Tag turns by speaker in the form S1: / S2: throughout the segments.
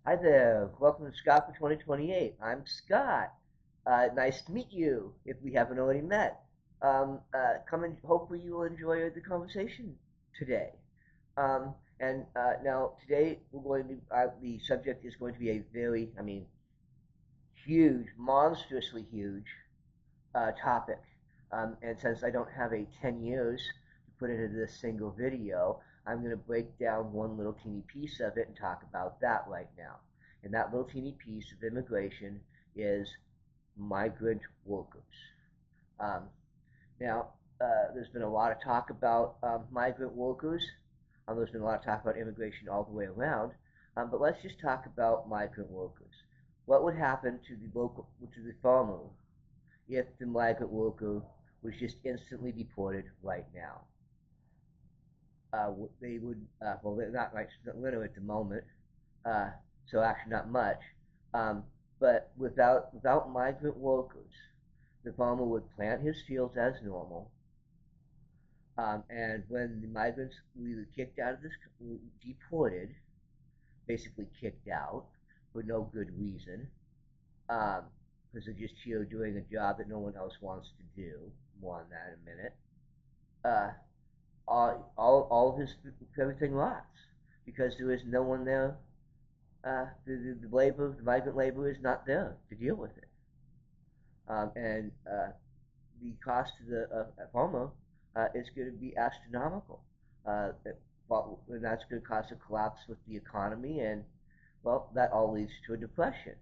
S1: Hi there. Welcome to Scott for 2028. I'm Scott. Nice to meet you if we haven't already met. Come and hopefully you will enjoy the conversation today. And now today the subject is going to be a very, huge, monstrously huge topic. And since I don't have a 10 years to put into this single video, I'm going to break down one little teeny piece of it and talk about that right now. And that little teeny piece of immigration is migrant workers. Um, now, there's been a lot of talk about migrant workers. There's been a lot of talk about immigration all the way around. But let's just talk about migrant workers. What would happen to the farmer if the migrant worker was just instantly deported right now? They would, well, they're not like literally at the moment, uh, so actually not much. Um, but without migrant workers, the farmer would plant his fields as normal. And when the migrants were either kicked out of this, deported, basically kicked out for no good reason, because they're just here doing a job that no one else wants to do. More on that in a minute. Uh, all of his everything rots because there is no one there. The migrant labor is not there to deal with it, and the cost to the farmer is going to be astronomical. And that's going to cause a collapse with the economy, and well, that all leads to a depression.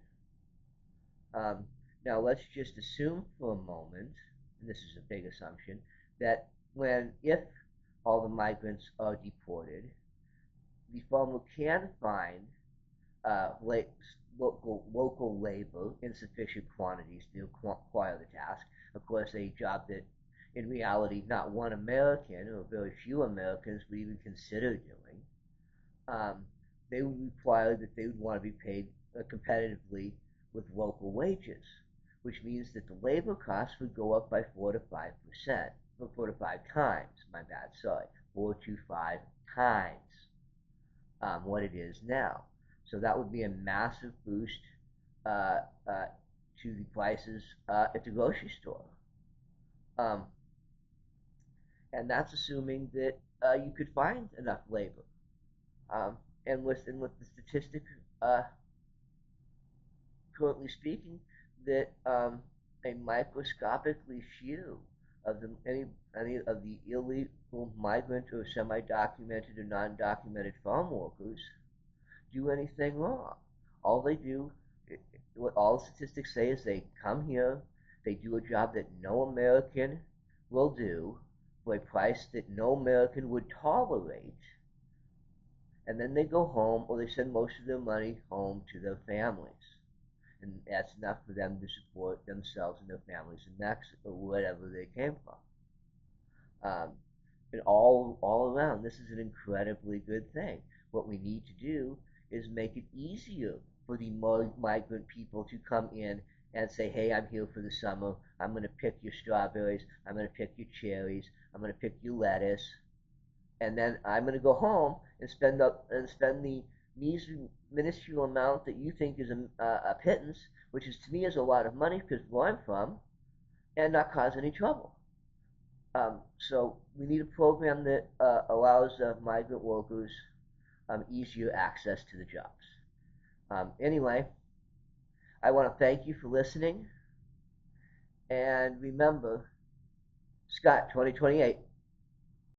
S1: Um, Now, let's just assume for a moment, and this is a big assumption, that if all the migrants are deported, the farmer can find local labor in sufficient quantities to acquire the task. Of course, a job that in reality not one American or very few Americans would even consider doing. Um, they would require that they would want to be paid competitively with local wages, which means that the labor costs would go up by 4 to 5%, or 4 to 5 times. My bad, sorry, 4 to 5 times what it is now. So that would be a massive boost uh, uh, to the prices at the grocery store. Um, and that's assuming that you could find enough labor. Um, and with the statistic uh, currently speaking, that a microscopically few of any of the illegal migrant or semi-documented or non-documented farm workers do anything wrong. All they do, what all statistics say is they come here, they do a job that no American will do for a price that no American would tolerate, and then they go home or they send most of their money home to their families. And that's enough for them to support themselves and their families in Mexico or wherever they came from. And all around, this is an incredibly good thing. What we need to do is make it easier for the migrant people to come in and say, "Hey, I'm here for the summer. I'm going to pick your strawberries. I'm going to pick your cherries. I'm going to pick your lettuce, and then I'm going to go home and spend the minuscule amount that you think is a pittance, which is to me is a lot of money because where I'm from, and not cause any trouble." So we need a program that allows migrant workers easier access to the jobs. Anyway, I want to thank you for listening, and remember, Scott 2028.